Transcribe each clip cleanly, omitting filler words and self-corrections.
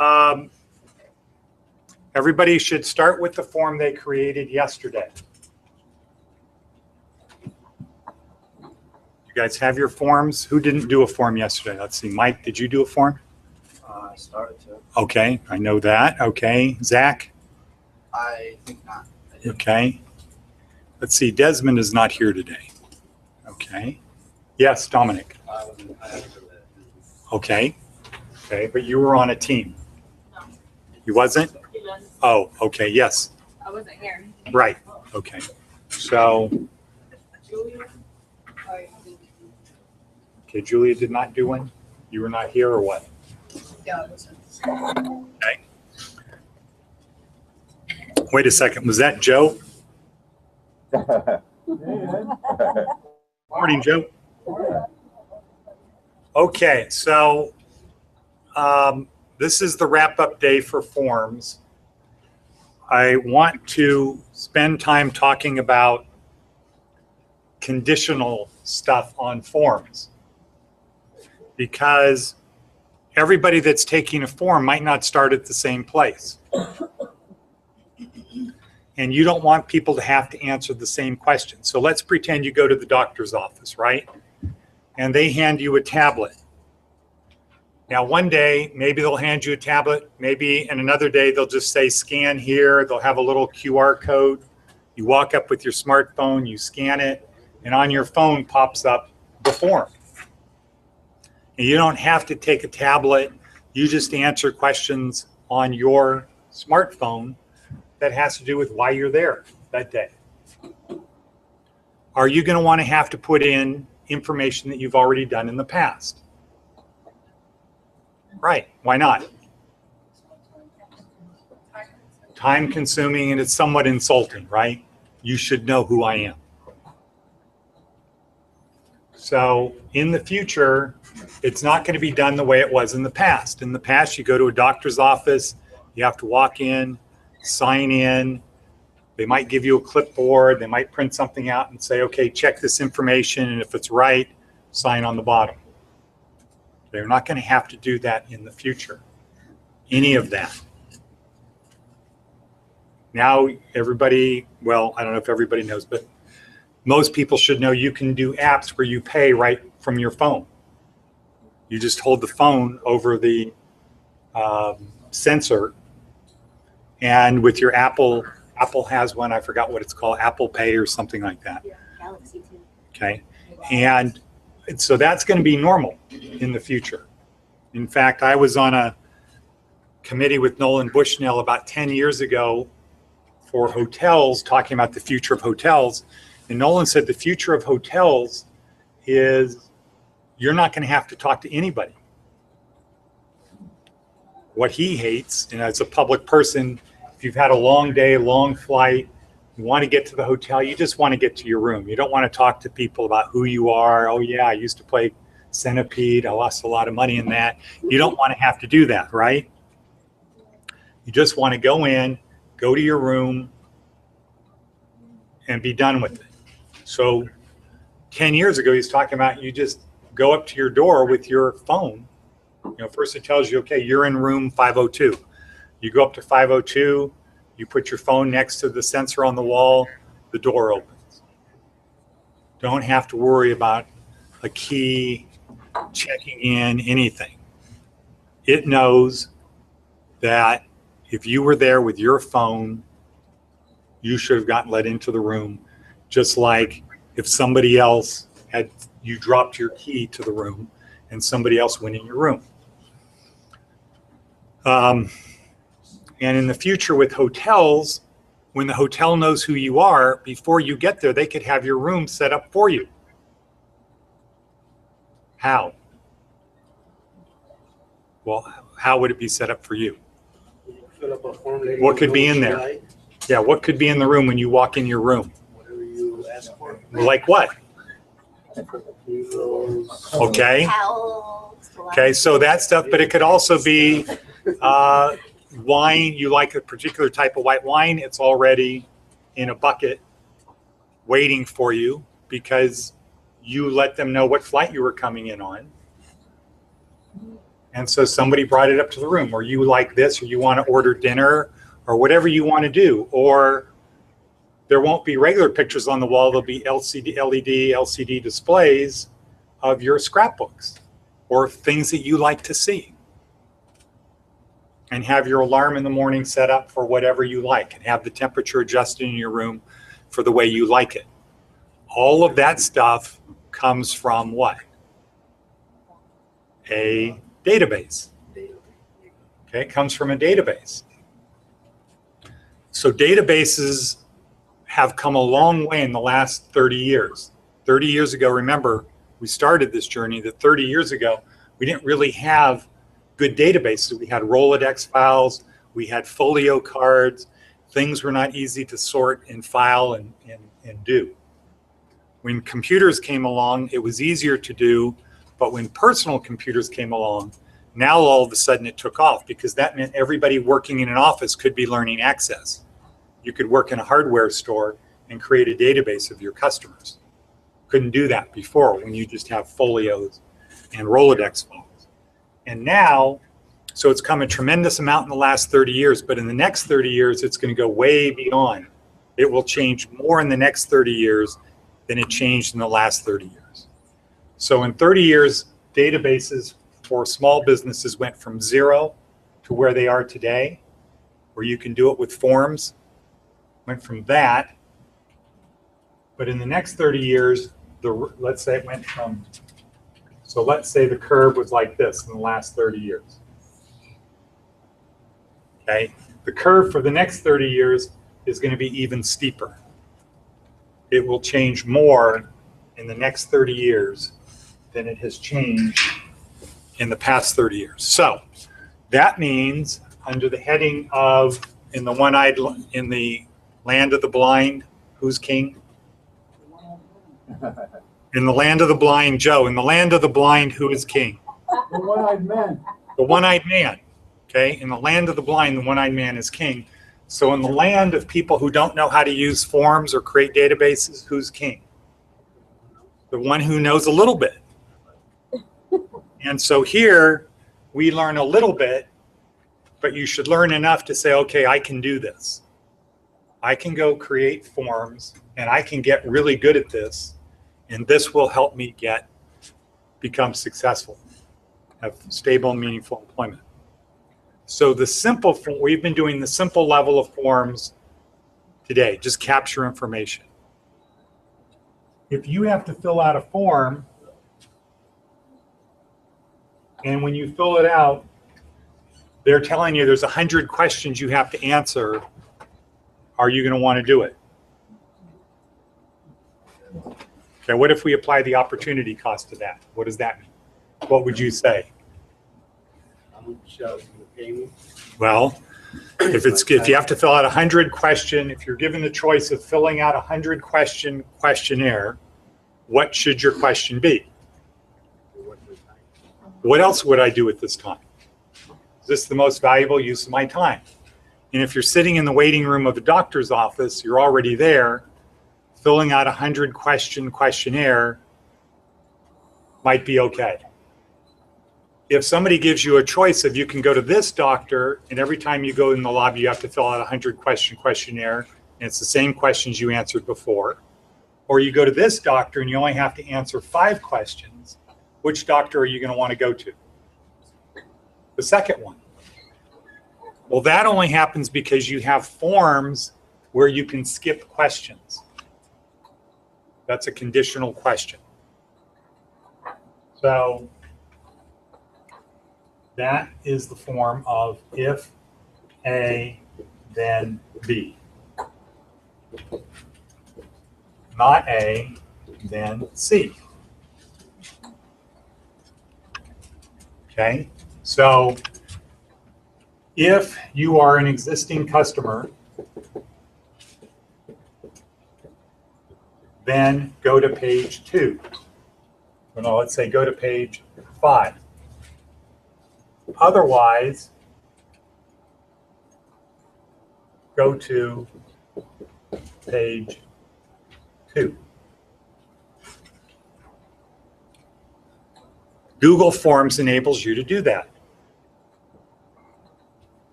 Um, Everybody should start with the form they created yesterday. You guys have your forms? Who didn't do a form yesterday? Let's see. Mike, did you do a form? I started to. Okay, I know that. Okay. Zach? I think not. Okay. Let's see. Desmond is not here today. Okay. Yes, Dominic. I haven't done that. Okay. Okay, but you were on a team. No. You wasn't? He was. Oh, okay. Yes. I wasn't here. Right. Okay. So, Julia? okay, Julia did not do one? You were not here or what? Yeah, I wasn't. Okay. Wait a second. Was that Joe? Morning, Joe. Okay, so this is the wrap-up day for forms. I want to spend time talking about conditional stuff on forms because everybody that's taking a form might not start at the same place. And you don't want people to have to answer the same question. So let's pretend you go to the doctor's office, right? And they hand you a tablet. Now, one day, maybe they'll hand you a tablet. Maybe in another day, they'll just say, scan here. They'll have a little QR code. You walk up with your smartphone, you scan it, and on your phone pops up the form. And you don't have to take a tablet. You just answer questions on your smartphone that has to do with why you're there that day. Are you going to want to have to put in information that you've already done in the past? Right. Why not? Time consuming, and it's somewhat insulting, right? You should know who I am. So in the future, it's not going to be done the way it was in the past. In the past, you go to a doctor's office, you have to walk in, sign in. They might give you a clipboard. They might print something out and say, okay, check this information. And if it's right, sign on the bottom. They're not going to have to do that in the future. Any of that. Now, everybody, well, I don't know if everybody knows, but most people should know you can do apps where you pay right from your phone. You just hold the phone over the sensor. And with your Apple has one, I forgot what it's called, Apple Pay or something like that. Yeah, Galaxy too. Okay. And so that's going to be normal in the future. In fact, I was on a committee with Nolan Bushnell about 10 years ago for hotels, talking about the future of hotels. And Nolan said the future of hotels is you're not going to have to talk to anybody. What he hates, and as a public person, if you've had a long day, long flight, you want to get to the hotel, you just want to get to your room. You don't want to talk to people about who you are. Oh yeah, I used to play Centipede. I lost a lot of money in that. You don't want to have to do that, right? You just want to go in, go to your room, and be done with it. So 10 years ago, he's talking about you just go up to your door with your phone. You know, first it tells you, okay, you're in room 502. You go up to 502, you put your phone next to the sensor on the wall, the door opens. Don't have to worry about a key, checking in, anything. It knows that if you were there with your phone, you should have gotten let into the room, just like if somebody else had, you dropped your key to the room and somebody else went in your room. And in the future with hotels, when the hotel knows who you are, before you get there, they could have your room set up for you. How? Well, how would it be set up for you? Fill up a form, lady, What could be in there? Yeah, what could be in the room when you walk in your room? Whatever you ask for. Like what? Pillows. Okay. Towels. Okay, so that stuff, but it could also be wine. You like a particular type of white wine, it's already in a bucket waiting for you because you let them know what flight you were coming in on. And so somebody brought it up to the room, or you like this, or you want to order dinner, or whatever you want to do. Or there won't be regular pictures on the wall. There'll be LCD displays of your scrapbooks or things that you like to see. And have your alarm in the morning set up for whatever you like, and have the temperature adjusted in your room for the way you like it. All of that stuff comes from what? A database. Okay, it comes from a database. So databases have come a long way in the last 30 years. 30 years ago, remember, we started this journey that 30 years ago, we didn't really have good databases. We had Rolodex files, we had folio cards. Things were not easy to sort and file and do. When computers came along, it was easier to do, but when personal computers came along, now all of a sudden it took off, because that meant everybody working in an office could be learning Access. You could work in a hardware store and create a database of your customers. Couldn't do that before when you just have folios and Rolodex files. And now, so it's come a tremendous amount in the last 30 years, but in the next 30 years, it's going to go way beyond. It will change more in the next 30 years than it changed in the last 30 years. So in 30 years, databases for small businesses went from 0 to where they are today, where you can do it with forms. Went from that, but in the next 30 years, let's say it went from, so let's say the curve was like this in the last 30 years. Okay, the curve for the next 30 years is going to be even steeper. It will change more in the next 30 years than it has changed in the past 30 years. So that means under the heading of in the land of the blind, who's king? In the land of the blind, Joe. In the land of the blind, who is king? The one-eyed man. The one-eyed man. Okay, in the land of the blind, the one-eyed man is king. So in the land of people who don't know how to use forms or create databases, who's king? The one who knows a little bit. And so here we learn a little bit, but you should learn enough to say, okay, I can do this. I can go create forms and I can get really good at this, and this will help me become successful, have stable and meaningful employment. So we've been doing the simple level of forms today, just capture information. If you have to fill out a form, and when you fill it out, they're telling you there's 100 questions you have to answer, are you going to want to do it? Okay, what if we apply the opportunity cost to that? What does that mean? What would you say? Well, if you have to fill out 100 question, if you're given the choice of filling out a 100 question questionnaire, what should your question be? What else would I do at this time? Is this the most valuable use of my time? And if you're sitting in the waiting room of a doctor's office, you're already there, filling out a 100 question questionnaire might be okay. If somebody gives you a choice of you can go to this doctor, and every time you go in the lobby, you have to fill out a 100 question questionnaire, and it's the same questions you answered before, or you go to this doctor and you only have to answer 5 questions, which doctor are you going to want to go to? The second one. Well, that only happens because you have forms where you can skip questions. That's a conditional question. So that is the form of if A, then B. Not A, then C. Okay, so if you are an existing customer, then go to page 2. No, let's say go to page 5. Otherwise, go to page 2. Google Forms enables you to do that.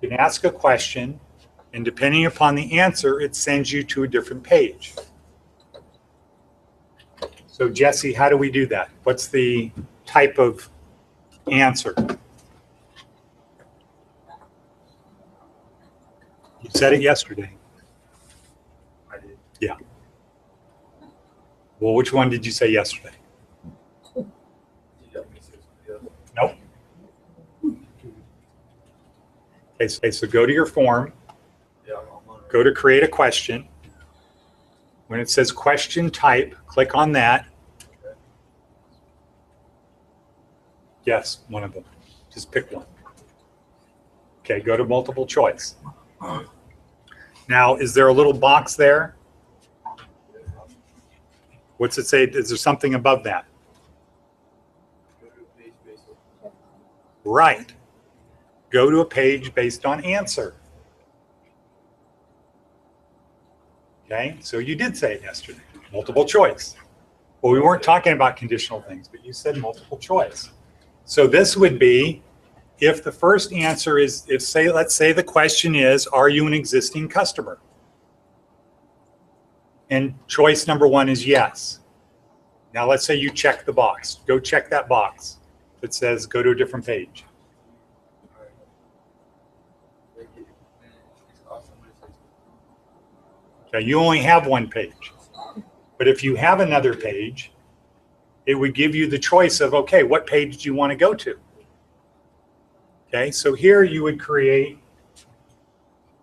You can ask a question, and depending upon the answer, it sends you to a different page. So Jesse, how do we do that? What's the type of answer? You said it yesterday. I did. Yeah. Well, which one did you say yesterday? Nope. Okay, so go to your form, Yeah, I'm on it. go to create a question. When it says question type, click on that. Yes, one of them. Just pick one. Okay, go to multiple choice. Now, is there a little box there? What's it say? Is there something above that? Right. Go to a page based on answer. Okay, so you did say it yesterday, multiple choice. Well, we weren't talking about conditional things, but you said multiple choice. So this would be, if the first answer is, let's say the question is, are you an existing customer? And choice number one is yes. Now let's say you check the box. Go check that box that says go to a different page. Okay, you only have one page. But if you have another page, it would give you the choice of, okay, what page do you want to go to? Okay, so here you would create.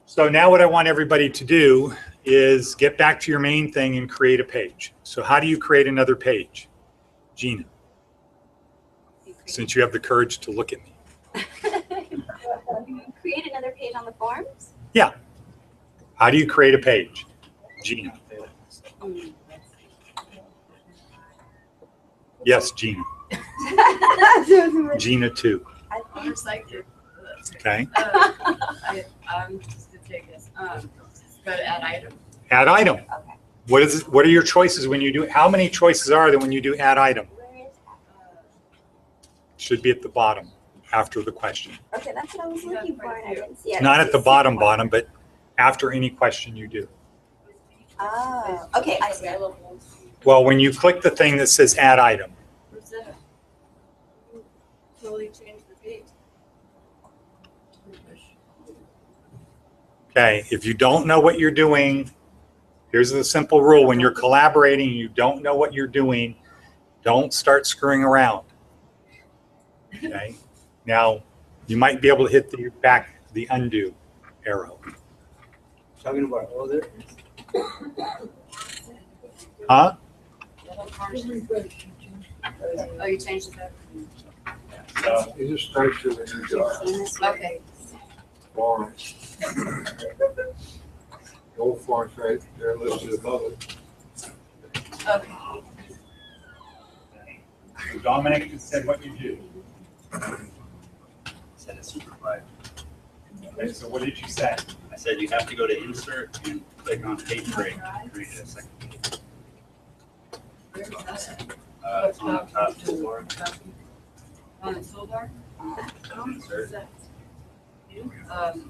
So now what I want everybody to do is get back to your main thing and create a page. So how do you create another page? Gina, since you have the courage to look at me. Create another page on the forms? Yeah. How do you create a page? Gina. Yes, Gina. Gina too. I think Okay. I'm just to take this. Go to add item. Add item. Okay. What is it? What are your choices when you do? How many choices are there when you do add item? Where is Should be at the bottom after the question. Okay, that's what I was looking for and I didn't see it. Not at the bottom, but after any question you do. Oh, okay, I see it. Well, when you click the thing that says add item, Totally change the page. okay, if you don't know what you're doing, here's the simple rule. When you're collaborating, you don't know what you're doing, don't start screwing around. Okay, now you might be able to hit the undo arrow. Talking about other. Huh? Oh, you changed it. You just start to the new job. Okay. Forms. The old forms right there listed above it. Okay. So Dominic just said what you do. Said it's supervised. Okay, so what did you say? I said you have to go to insert and click on page break to create a second page. It's on the top toolbar. On the toolbar? Insert.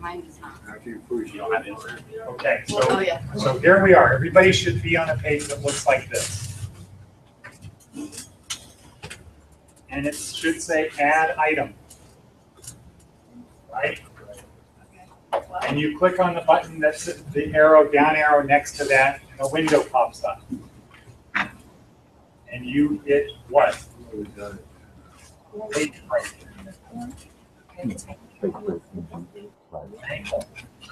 Mine does not. After you push You don't have insert. Okay, Oh, so, yeah. so here we are. Everybody should be on a page that looks like this. And it should say add item. Right? And you click on the button that's the arrow, down arrow next to that, and a window pops up. And you hit what? Page break.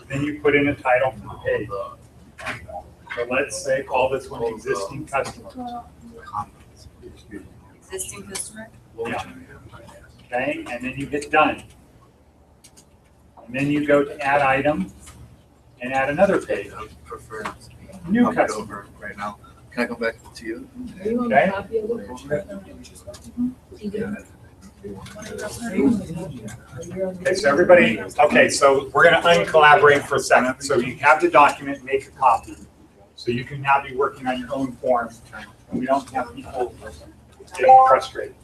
Then you put in a title for the page. So let's say call this one existing customer. Existing customer? Yeah. Okay, and then you hit done. And then you go to add item and add another page. I prefer New I'll get customer. over right now. Can I come back to you? Okay? Okay, so everybody, okay, so we're gonna uncollaborate for a second. So you have the document, make a copy. So you can now be working on your own form. And we don't have people getting frustrated.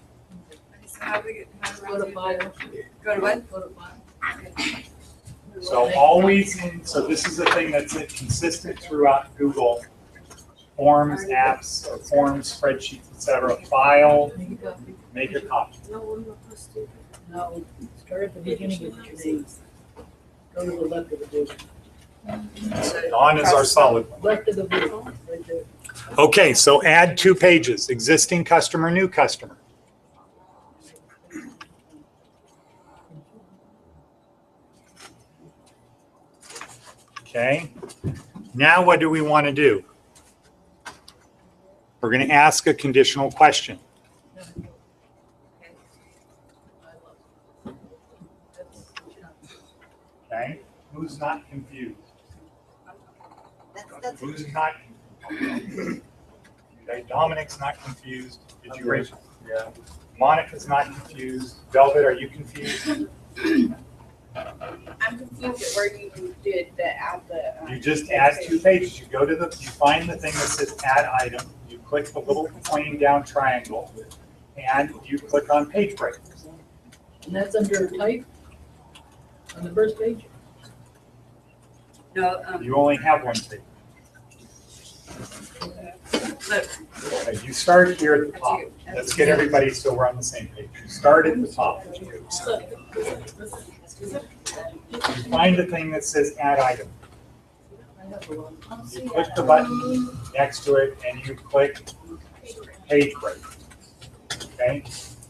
So how do we go to file? Go to what? Go to file. So always so this is the thing that's consistent throughout Google Forms, apps, or forms, spreadsheets, etc. File, make a copy. No, start at the beginning of your name. Go to the left of the book. On is our solid one. Left of the book, right there. Okay, so add 2 pages, existing customer, new customer. Okay, now what do we want to do? We're going to ask a conditional question. Okay, who's not confused? Who's not confused? Okay, Dominic's not confused. Did you raise? Yeah. Monica's not confused. Velvet, are you confused? I'm confused at where you did You just add 2 pages. You go to you find the thing that says add item. You click the little pointing down triangle, and you click on page break. And that's under type on the first page? No, You only have 1 page. look, Okay, you start here at the top. Let's get everybody so we're on the same page. You start at the top. You find the thing that says add item. You click the button next to it and you click page break. Okay,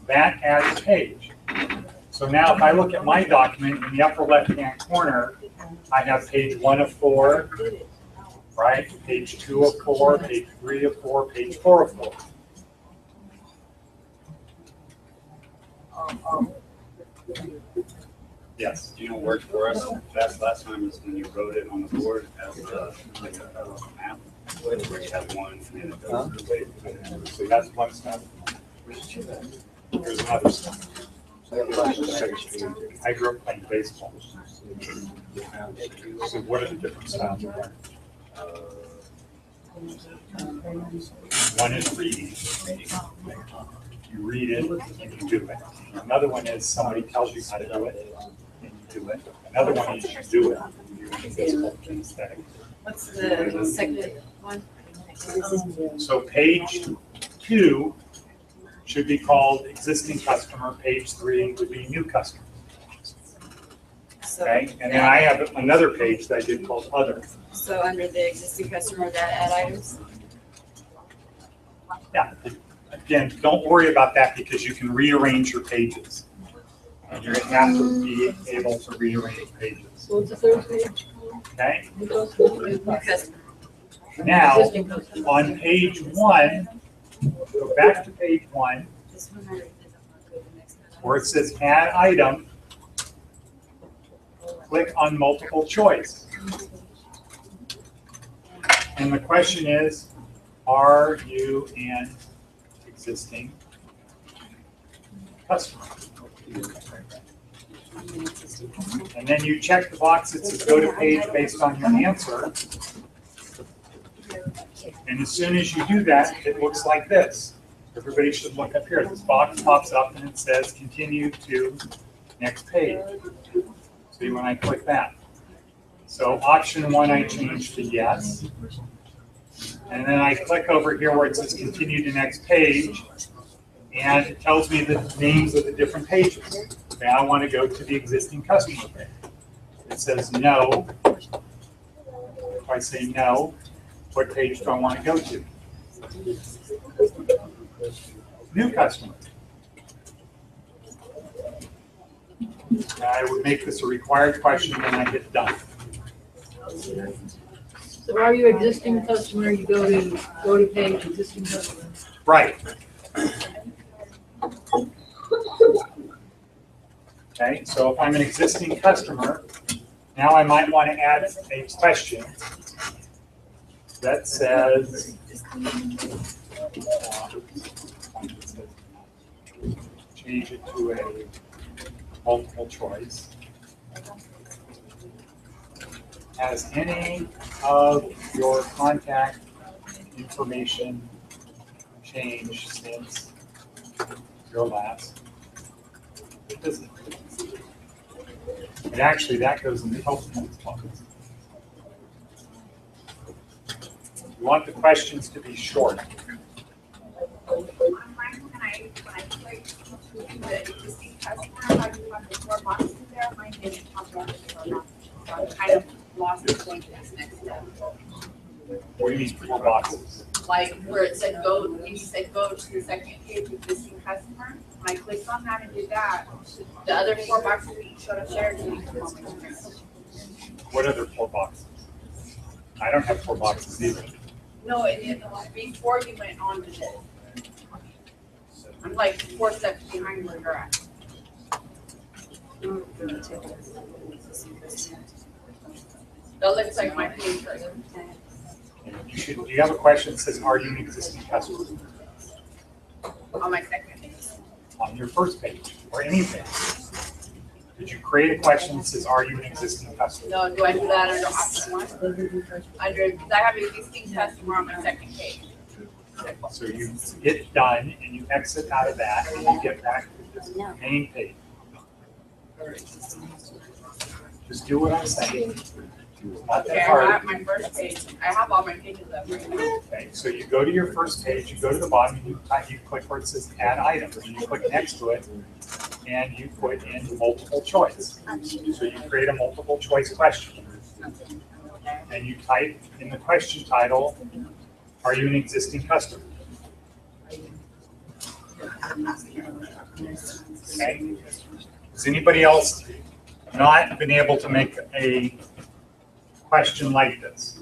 that adds a page. So now if I look at my document in the upper left-hand corner, I have page 1 of 4, right? Page 2 of 4, page 3 of 4, page 4 of 4. Yes. Do you know what worked for us best last time is when you wrote it on the board as like a map, where you have one and it goes to the page. So that's one step. There's another step. I grew up playing baseball. So what are the different styles of learning? One is reading. You read it and you do it. Another one is somebody tells you how to do it and you do it. Another one is you do it. what's the second one? So page 2 should be called existing customer. Page 3 would be new customer. So, Okay, and then I have another page that I did called other. so under the existing customer, that add items? Yeah, again, don't worry about that because you can rearrange your pages. And you're going to have to be able to rearrange pages. So what's the third page? Okay, New customer. now Existing customer. on page 1, go back to page 1 This one already doesn't want to go to the next one. where it says add item. Click on multiple choice. And the question is, are you an existing customer? And then you check the box that says go to page based on your answer. And as soon as you do that, it looks like this. Everybody should look up here. This box pops up and it says continue to next page. See when I click that. So option 1 I changed to yes. And then I click over here where it says continue to next page. And it tells me the names of the different pages. Okay, I want to go to the existing customer page. It says no. If I say no, what page do I want to go to? New customer. I would make this a required question and I hit done. So are you existing customer, you go to page existing customer. Right. Okay, so if I'm an existing customer, now I might want to add a question that says, change it to a multiple choice. Has any of your contact information changed since your last visit? And actually, that goes in the help notes box. You want the questions to be short. When I click to the existing customer, how do you want the 4 boxes there? Mine didn't pop up. So I kind of lost the point to this next step. What do you mean 4 boxes? Like where it said go, you said go to the second page, existing customer. When I clicked on that and did that, the other 4 boxes that you showed up there didn't come on my screen. What other 4 boxes? I don't have 4 boxes either. No, it didn't. Before you went on to this. I'm like 4 steps behind where you're at. That looks like my page right Do you have a question that says, are you an existing customer? on my second page. On your first page, or any page. Did you create a question that says, are you an existing customer? No, do I do that under option 1? Because I have existing customer on my second page. So you hit done, and you exit out of that, and you get back to this main page. Just do what I'm saying. Not Okay, that I'm hard. at my first page. I have all my pages up right now. Okay, so you go to your first page, you go to the bottom, and you click where it says add item, and you click next to it, and you put in multiple choice. So you create a multiple choice question. And you type in the question title, are you an existing customer? Okay. Has anybody else not been able to make a question like this?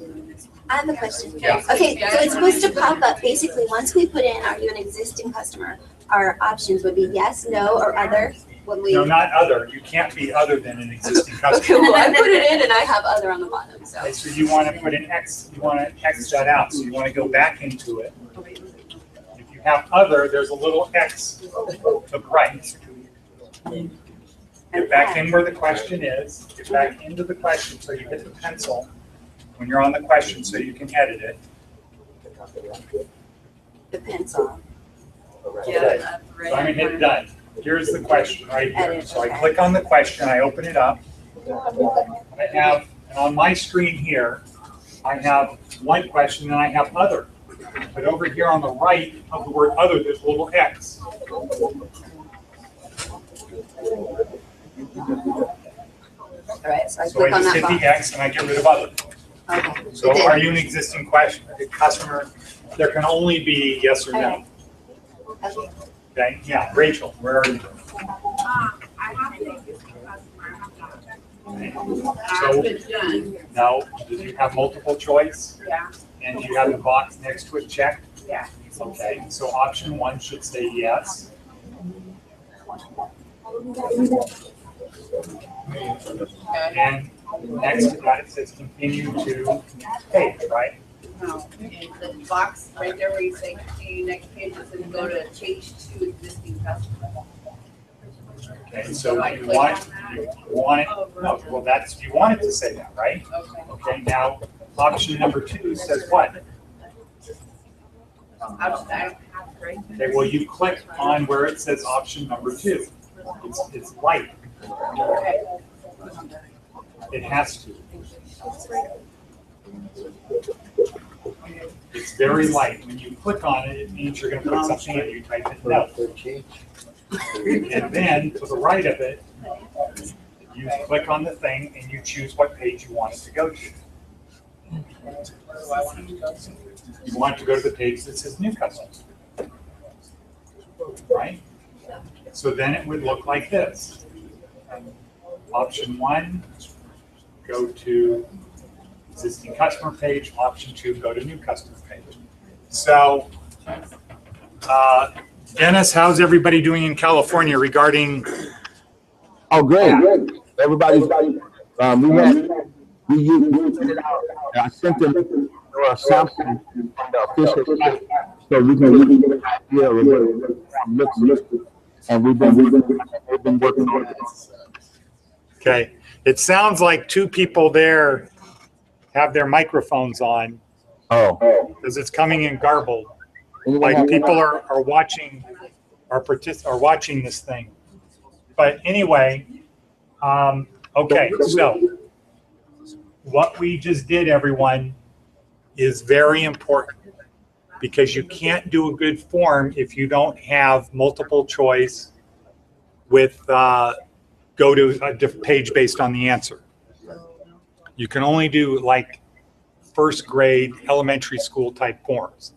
I have a question. Yeah. Okay, so it's supposed to pop up, basically, once we put in, are you an existing customer? Our options would be yes, no, or other, when we. No, not other. You can't be other than an existing Okay, customer. well, I put it in and I have other on the bottom, so. Okay, so you want to put an X, you want to X that out, so you want to go back into it. If you have other, there's a little X to the right. Get back in where the question is, get back into the question, so you hit the pencil when you're on the question, so you can edit it. The pencil. Okay, so I'm gonna hit done. Here's the question right here. So I click on the question, I open it up. I have, and on my screen here, I have one question and I have other. But over here on the right of the word other, there's a little X. All right, so I So I click on just that hit the box. X and I get rid of other. Okay. So It did. are you an existing customer? There can only be yes or no. Okay. Okay, yeah, Rachel, where are you? I have an existing customer. I have that. So- I've been done. No, do you have multiple choice? Yeah, And do you have the box next to it checked? yeah. Okay, so option 1 should say yes. Okay. And next to that, it says continue to page, right? No, and the box right there where you say continue next page, it says go to page 2 existing customer. Okay, so you want it, no, well, that's, you want it to say that, right? Okay. Okay, now, option number 2 says what? I don't have it right. Okay, well, you click on where it says option number 2. It's light. Okay. It has to. It's very light. When you click on it, it means you're gonna put something in, you type it no. And then to the right of it, you click on the thing and you choose what page you want it to go to. You want it to go to the page that says new customers. Right? So then it would look like this. Option 1, go to existing customer page. Option 2, go to new customer page. So, Dennis, how's everybody doing in California regarding? Oh, great. Everybody, we used it out. I sent them a sample from the official site so we can get an idea of what it looks like. And we've been working on it. Okay, it sounds like 2 people there have their microphones on Oh. because it's coming in garbled. Anyone Like have- people are watching, are watching this thing. But anyway, Okay, so what we just did, everyone, is very important because you can't do a good form if you don't have multiple choice with go to a different page based on the answer. You can only do like first grade elementary school type forms,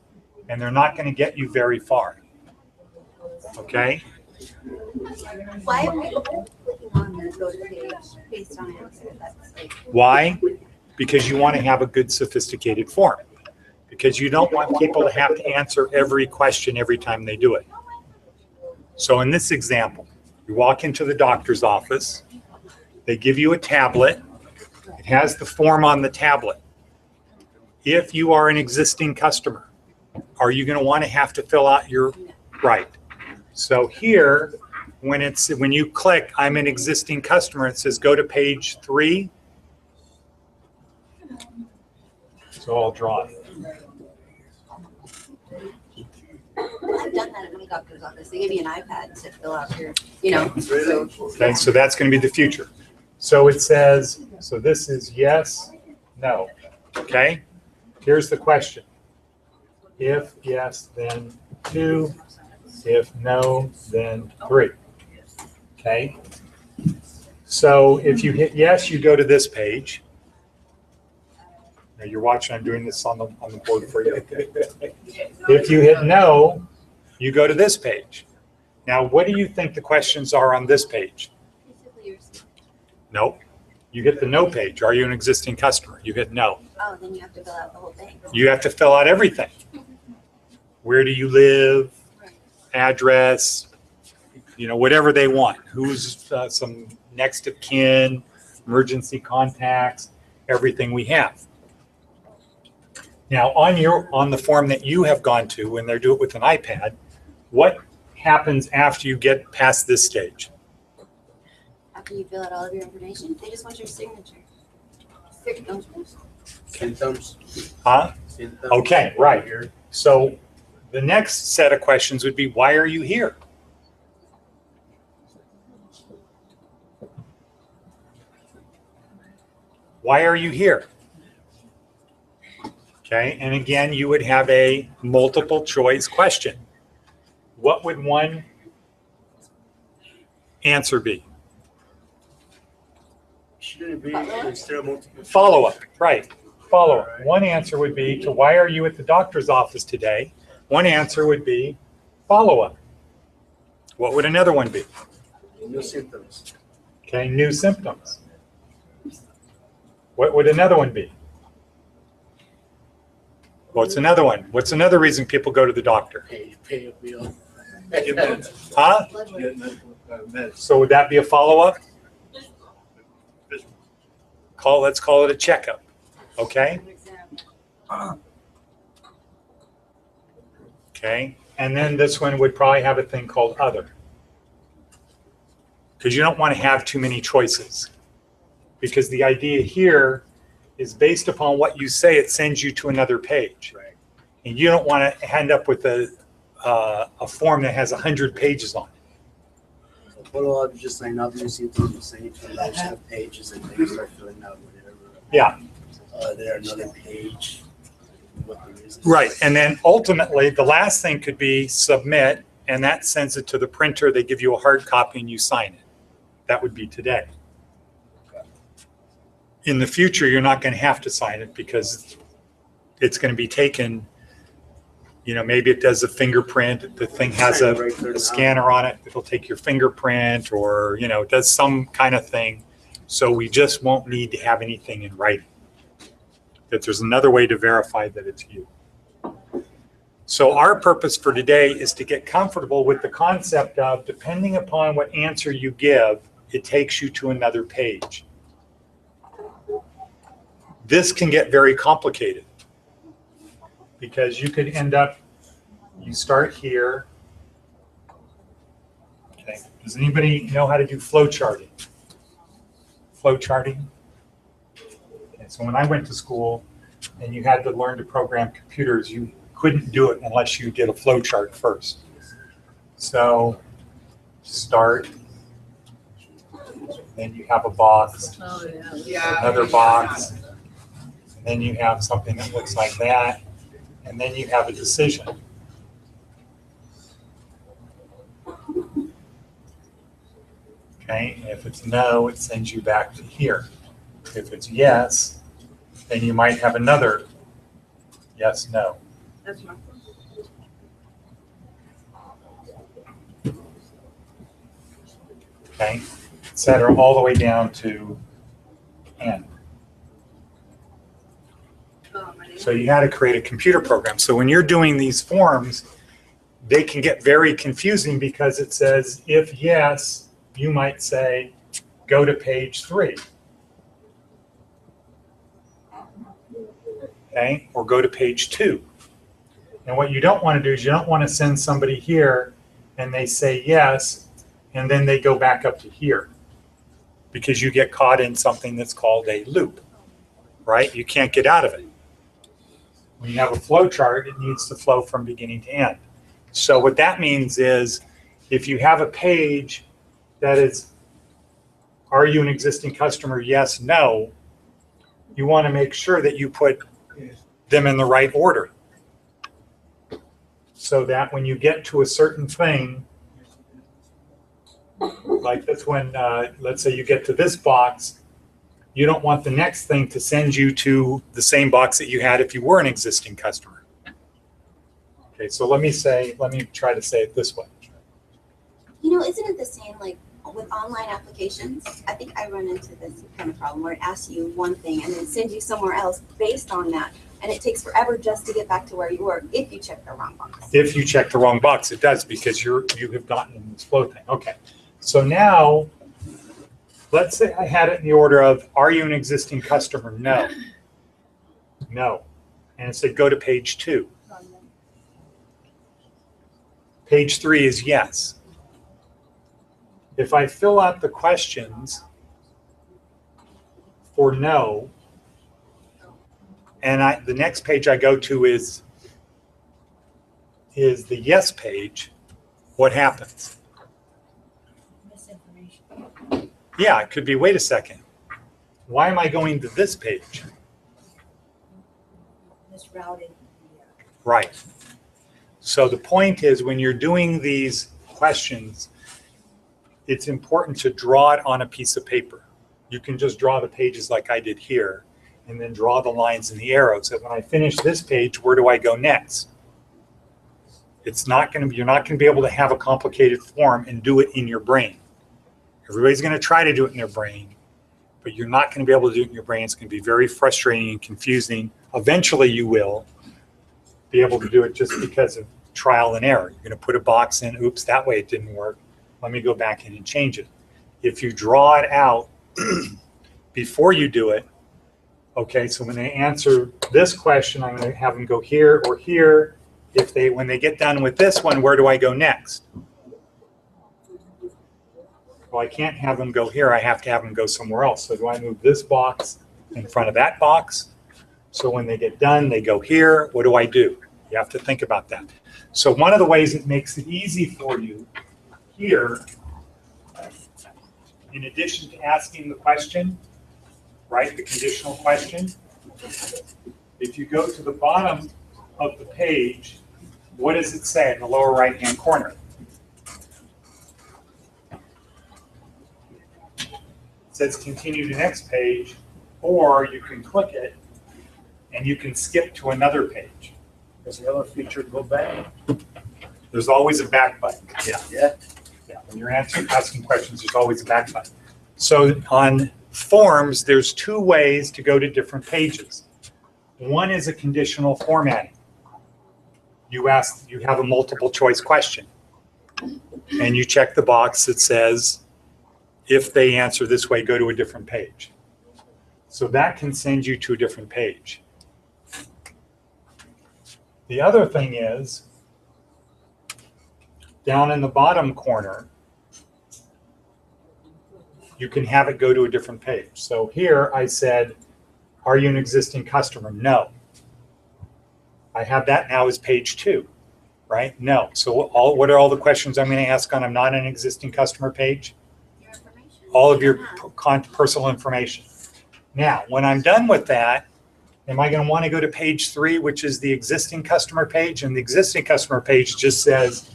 and they're not going to get you very far. Okay? Why are we clicking on the go to page based on answer? That's like, Why? Because you want to have a good sophisticated form. Because you don't want people to have to answer every question every time they do it. So in this example, you walk into the doctor's office, they give you a tablet, it has the form on the tablet. If you are an existing customer, are you going to want to have to fill out your right? So here, when you click, I'm an existing customer, it says go to page 3. So I'll draw it. I've done that at my doctor's office. They give you an iPad to fill out your, you know. So, Okay, so that's going to be the future. So it says, so this is yes, no. Okay, here's the question. If yes, then 2. If no, then 3. Okay, so if you hit yes, you go to this page. Now you're watching, I'm doing this on the board for you. If you hit no, you go to this page. Now, what do you think the questions are on this page? basically you're, Nope. You hit the no page. Are you an existing customer? You hit no. oh, then you have to fill out the whole thing. You have to fill out everything. Where do you live? Address, you know, whatever they want. Who's some next of kin, emergency contacts, everything we have. Now, on the form that you have gone to, when they do it with an iPad, what happens after you get past this stage? After you fill out all of your information, they just want your signature. Don't you? Symptoms. Huh? Symptoms. Okay, right. So the next set of questions would be, why are you here? Why are you here? Okay, and again, you would have a multiple choice question. What would one answer be? Shouldn't it be instead of multiple? Follow-up, right. Follow-up. One answer would be to why are you at the doctor's office today? One answer would be follow-up. What would another one be? No symptoms. Okay, new symptoms. What would another one be? What's another one? What's another reason people go to the doctor? Pay a bill. Huh? Get medical, So would that be a follow-up? Let's call it a checkup, okay? An exam. Okay, and then this one would probably have a thing called other. Because you don't want to have too many choices. Because the idea here is based upon what you say, it sends you to another page. Right. And you don't want to end up with a form that has 100 pages on it. Follow up, just sign up, new symptoms, you send it to another pages and then you start filling out whatever. Yeah. There another page. What the reason. Right, and then ultimately, the last thing could be submit, and that sends it to the printer. They give you a hard copy and you sign it. That would be today. In the future, you're not going to have to sign it because it's going to be taken, you know, maybe it does a fingerprint, the thing has a scanner on it, it'll take your fingerprint, or, you know, it does some kind of thing. So we just won't need to have anything in writing. That there's another way to verify that it's you. So our purpose for today is to get comfortable with the concept of, depending upon what answer you give, it takes you to another page. This can get very complicated because you could end up, you start here. Okay, does anybody know how to do flow charting? Flow charting? Okay, so when I went to school and you had to learn to program computers, you couldn't do it unless you did a flow chart first. So start then you have a box, Oh, yeah. Yeah. another box, and then you have something that looks like that, and then you have a decision. Okay, and if it's no, it sends you back to here. If it's yes, then you might have another yes, no. That's my. Okay, et cetera, all the way down to end. So you had to create a computer program. So when you're doing these forms, they can get very confusing because it says, if yes, you might say, go to page 3. Okay, or go to page 2. And what you don't want to do is you don't want to send somebody here and they say yes, and then they go back up to here because you get caught in something that's called a loop, right? You can't get out of it. When you have a flow chart, it needs to flow from beginning to end. So what that means is if you have a page that is, are you an existing customer? Yes, no. You want to make sure that you put them in the right order so that when you get to a certain thing, like this one, let's say you get to this box, you don't want the next thing to send you to the same box that you had if you were an existing customer. Okay, so let me try to say it this way. You know, isn't it the same like with online applications? I think I run into this kind of problem where it asks you one thing and then sends you somewhere else based on that. And it takes forever just to get back to where you were if you check the wrong box. If you check the wrong box, it does because you have gotten in this flow thing. Okay, so now let's say I had it in the order of, are you an existing customer? No. No. And it said go to page 2. Page 3 is yes. If I fill out the questions for no, and the next page I go to is the yes page, what happens? Misinformation. Yeah, it could be, wait a second. Why am I going to this page? Misrouted. Right. So the point is when you're doing these questions, it's important to draw it on a piece of paper. You can just draw the pages like I did here and then draw the lines and the arrows. So when I finish this page, where do I go next? You're not going to be able to have a complicated form and do it in your brain. Everybody's going to try to do it in their brain, but you're not going to be able to do it in your brain. It's going to be very frustrating and confusing. Eventually you will be able to do it just because of trial and error. You're going to put a box in, oops, that way it didn't work. Let me go back in and change it. If you draw it out before you do it, okay, so when they answer this question, I'm going to have them go here or here. When they get done with this one, where do I go next? Well, I can't have them go here. I have to have them go somewhere else. So do I move this box in front of that box? So when they get done, they go here. What do I do? You have to think about that. So one of the ways it makes it easy for you here, in addition to asking the question, right, the conditional question, if you go to the bottom of the page, what does it say in the lower right-hand corner? It says continue to next page, or you can click it and you can skip to another page. There's another feature, go back. There's always a back button. Yeah. Yeah, when you're asking questions, there's always a back button. So on forms, there's 2 ways to go to different pages. One is a conditional formatting. You have a multiple choice question, and you check the box that says, if they answer this way, go to a different page. So that can send you to a different page. The other thing is, down in the bottom corner, you can have it go to a different page. So here I said, are you an existing customer? No. I have that now as page 2, right? No. So what are all the questions I'm going to ask on I'm not an existing customer page? Your information. all of your personal information. Now, when I'm done with that, am I going to want to go to page 3, which is the existing customer page? And the existing customer page just says,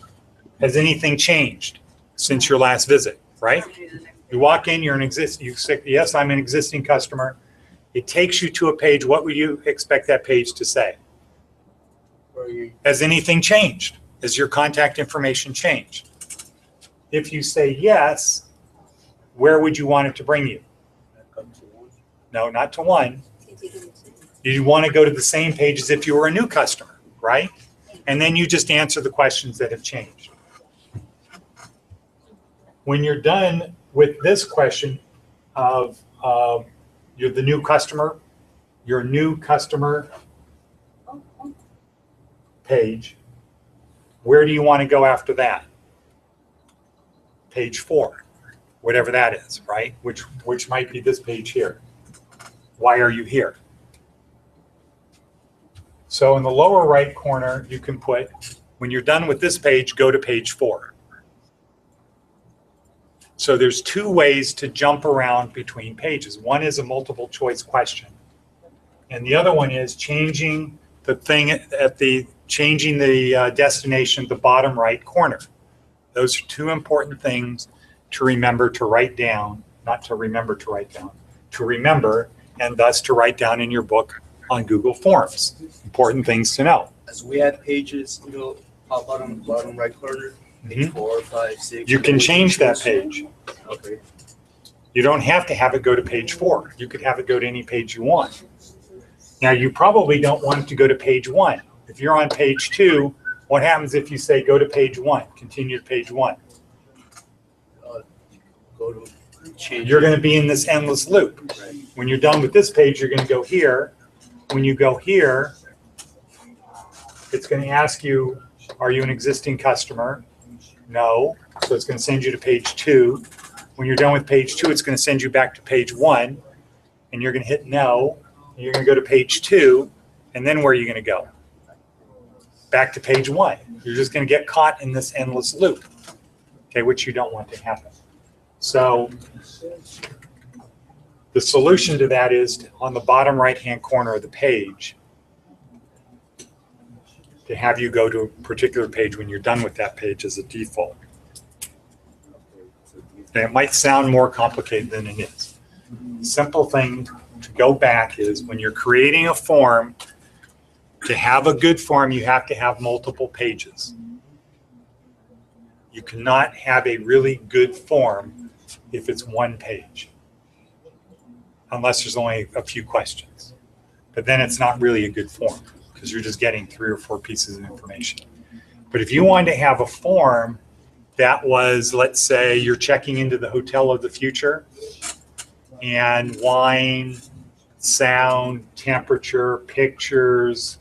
has anything changed since your last visit, right? You walk in, you're an you say, yes, I'm an existing customer. It takes you to a page. What would you expect that page to say? Has anything changed? Has your contact information changed? If you say yes, where would you want it to bring you? No, not to 1. You want to go to the same page as if you were a new customer, right? And then you just answer the questions that have changed. When you're done with this question of you're the new customer, your new customer page, where do you want to go after that? Page 4, whatever that is, right? Which might be this page here. Why are you here? So in the lower right corner, you can put, when you're done with this page, go to page 4. So there's 2 ways to jump around between pages. One is a multiple choice question. And the other one is changing the thing changing the destination at the bottom right corner. Those are 2 important things to remember to write down, not to remember to write down, to remember, and thus to write down in your book on Google Forms. Important things to know. As we add pages, pop out on the bottom right corner, page 4, 5, 6. You can change that page. Okay. You don't have to have it go to page 4. You could have it go to any page you want. Now, you probably don't want it to go to page 1. If you're on page 2, what happens if you say go to page 1, continue to page 1? Go to change. You're going to be in this endless loop. Right. When you're done with this page, you're going to go here. When you go here, it's going to ask you, are you an existing customer? No. So it's going to send you to page 2. When you're done with page 2, it's going to send you back to page 1. And you're going to hit no. And you're going to go to page 2. And then where are you going to go? Back to page 1. You're just going to get caught in this endless loop, okay, which you don't want to happen. So the solution to that is on the bottom right-hand corner of the page to have you go to a particular page when you're done with that page as a default. And it might sound more complicated than it is. The simple thing to go back is when you're creating a form, to have a good form, you have to have multiple pages. You cannot have a really good form if it's 1 page, unless there's only a few questions. But then it's not really a good form because you're just getting 3 or 4 pieces of information. But if you wanted to have a form that was, let's say, you're checking into the hotel of the future and wine, sound, temperature, pictures,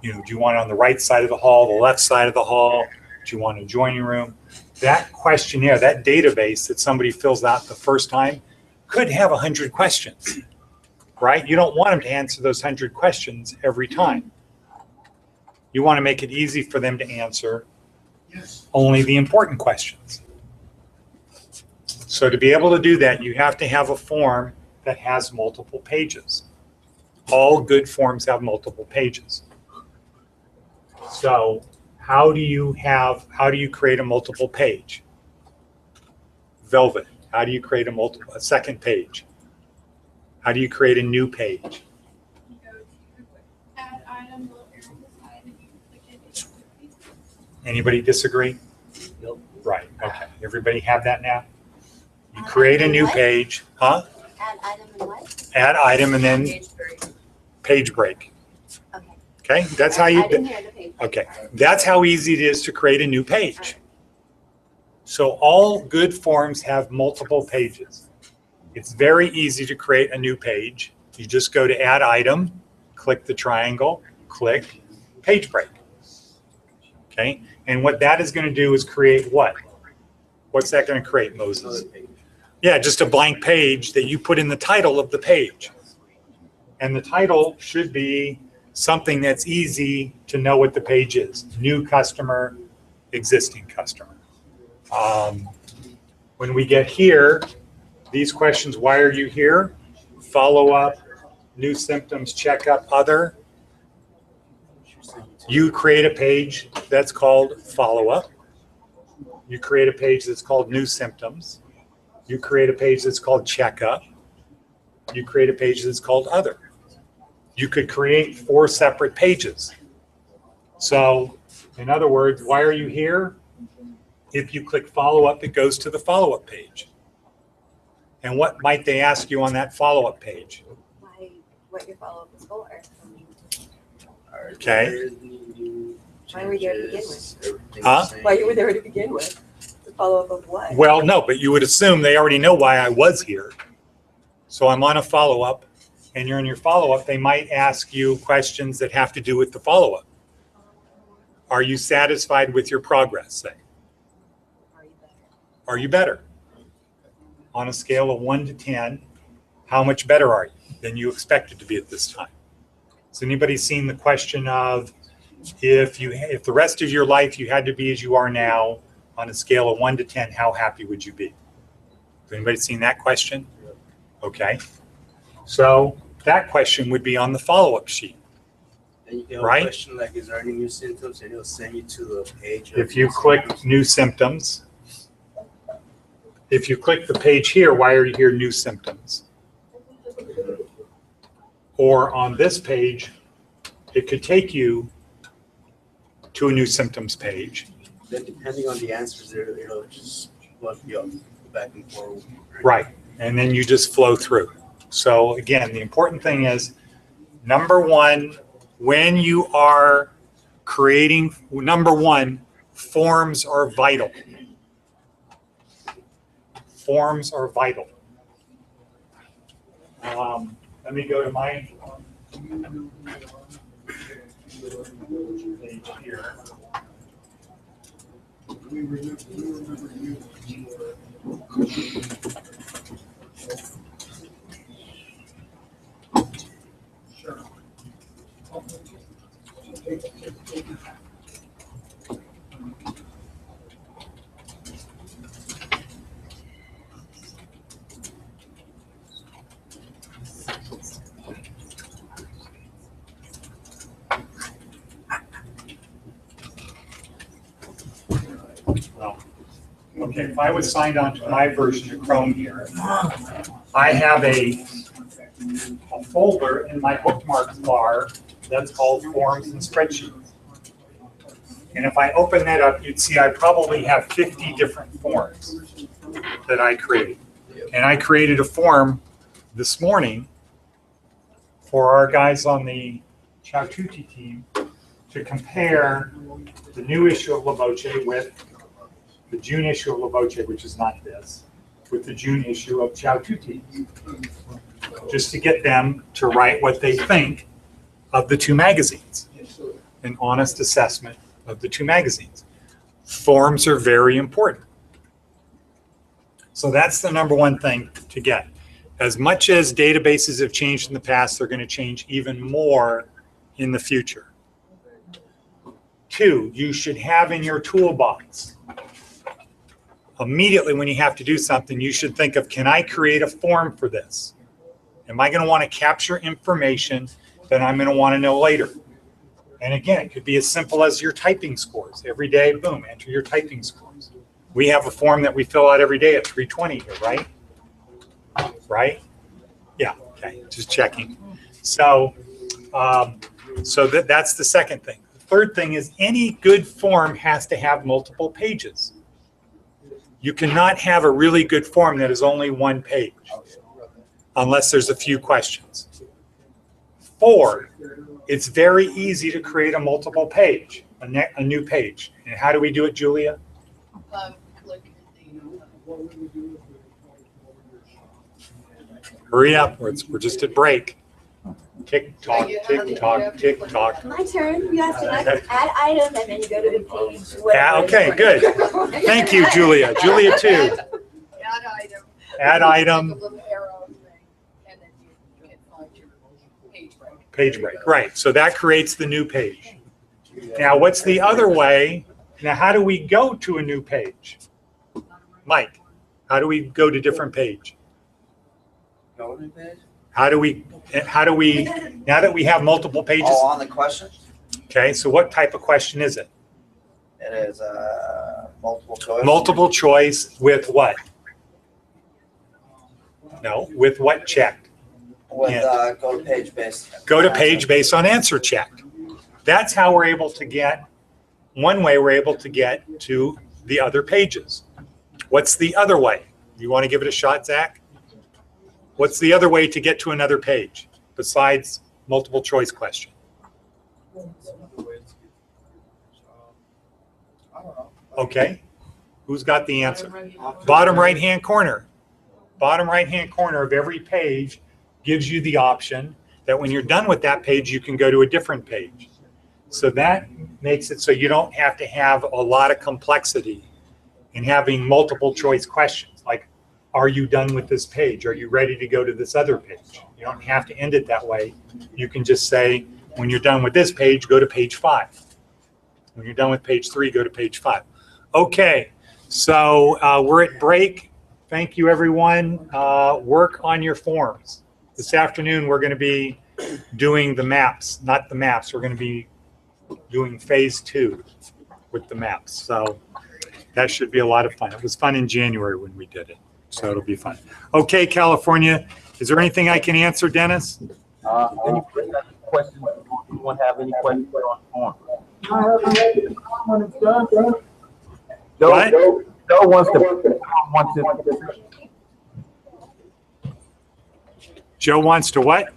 do you want it on the right side of the hall, the left side of the hall? Do you want an adjoining room? That questionnaire, that database that somebody fills out the first time could have 100 questions, right? You don't want them to answer those 100 questions every time. You want to make it easy for them to answer only the important questions. So to be able to do that, you have to have a form that has multiple pages. All good forms have multiple pages. So how do you create a multiple page? Velvet. How do you create a second page? How do you create a new page? Add item, little arrow on the side, and you click it. Anybody disagree? Nope. Right, okay. Everybody have that now? You create a new page, huh? Add item and what? Add item and then Page 3. page break. Okay. Okay, that's how you, I didn't hear the page. okay. That's how easy it is to create a new page. So all good forms have multiple pages. It's very easy to create a new page. You just go to add item, click the triangle, click page break. Okay, and what that is going to do is create what? What's that going to create, Moses? Yeah, just a blank page that you put in the title of the page. And the title should be something that's easy to know what the page is. New customer, existing customer. When we get here, these questions, why are you here? Follow up, new symptoms, checkup, other. You create a page that's called follow up. You create a page that's called new symptoms. You create a page that's called checkup. You create a page that's called other. You could create 4 separate pages. So, in other words, why are you here? If you click follow up, it goes to the follow up page. And what might they ask you on that follow up page? What your follow-up is for. Okay. Why were you there to begin with? Huh? Why you were there to begin with? The follow-up of what? Well, no, but you would assume they already know why I was here. So I'm on a follow up, and you're in your follow up. They might ask you questions that have to do with the follow up. Are you satisfied with your progress? Say. Are you better? On a scale of 1 to 10, how much better are you than you expected to be at this time? Has anybody seen the question of if the rest of your life you had to be as you are now on a scale of 1 to 10, how happy would you be? Has anybody seen that question? Okay. So that question would be on the follow-up sheet. And you can have Right? a question like, is there any new symptoms? And it'll send you to the page. of If you new click symptoms. new symptoms, if you click the page here, why are you here, new symptoms? Or on this page, it could take you to a new symptoms page. Then depending on the answers there, it'll just plug you up back and forth. Right. And then you just flow through. So again, the important thing is, number one, when you are creating, number one, forms are vital. Forms are vital. Let me go to my page here. Okay, if I was signed on to my version of Chrome here, I have a folder in my bookmarks bar that's called Forms and Spreadsheets. And if I open that up, you'd see I probably have 50 different forms that I create. And I created a form this morning for our guys on the Chowtuti team to compare the new issue of La Voce with the June issue of La Voce, which is not this, with the June issue of Chowtuti, just to get them to write what they think of the 2 magazines, an honest assessment of the 2 magazines. Forms are very important. So that's the number one thing to get. As much as databases have changed in the past, they're going to change even more in the future. 2, you should have in your toolbox, immediately when you have to do something, you should think of, can I create a form for this? Am I going to want to capture information that I'm going to want to know later? And again, it could be as simple as your typing scores. Every day, boom, enter your typing scores. We have a form that we fill out every day at 3:20 here, right? Right? Yeah, okay, just checking. So, that's the second thing. The third thing is any good form has to have multiple pages. You cannot have a really good form that is only 1 page unless there's a few questions. 4, it's very easy to create a multiple page, a new page. And how do we do it, Julia? Click the Hurry up, we're just at break. Tick tock, tick tock, tick tock. My turn. You have to add item and then you go to the page. Yeah, okay, good. Thank you, Julia. Julia too. add item. Add item. A little arrow thing, and then you can find your page break. Page break, right. So that creates the new page. Now, what's the other way? Now, how do we go to a new page? Mike, How do we go to different page? Go to the page? How do we, now that we have multiple pages? Oh, on the question, Okay, so what type of question is it? it is, multiple choice. Multiple choice with what? No, with what checked? With, Yeah. go to page based. Go to page based on answer checked. That's how we're able to get, one way we're able to get to the other pages. What's the other way? You want to give it a shot, Zach? What's the other way to get to another page besides multiple choice question? I don't know. Okay, who's got the answer? Bottom right-hand corner. Bottom right-hand corner of every page gives you the option that when you're done with that page, you can go to a different page. So that makes it so you don't have to have a lot of complexity in having multiple choice questions. Like, are you done with this page? Are you ready to go to this other page? You don't have to end it that way. You can just say, when you're done with this page, go to page 5. When you're done with page 3, go to page 5. Okay, so we're at break. Thank you, everyone. Work on your forms. This afternoon, we're going to be doing the maps, not the maps. We're going to be doing phase 2 with the maps. So that should be a lot of fun. It was fun in January when we did it. So it'll be fun. Okay, California, is there anything I can answer, Dennis? Any questions? Anyone have any questions on form? What? Joe wants to what?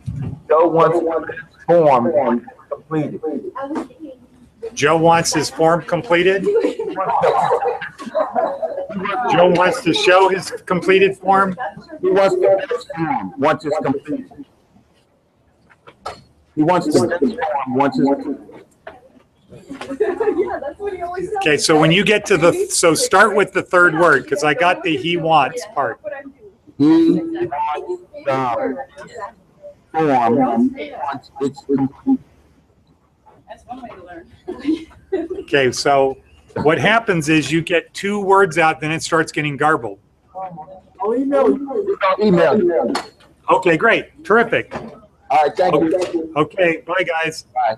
Joe wants his form completed. Joe wants his form completed? Joe wants to show his completed form? He wants the best form once it's completed. He wants the best form once it's completed. Yeah, that's what he always says. Okay, so when you get to the, so start with the third word, because I got the he wants part. He wants the form once it's completed. That's one way to learn. Okay, so what happens is you get 2 words out, then it starts getting garbled. I'll email you. Email you. Okay, great, terrific. All right, thank you. Okay, bye, guys. Bye.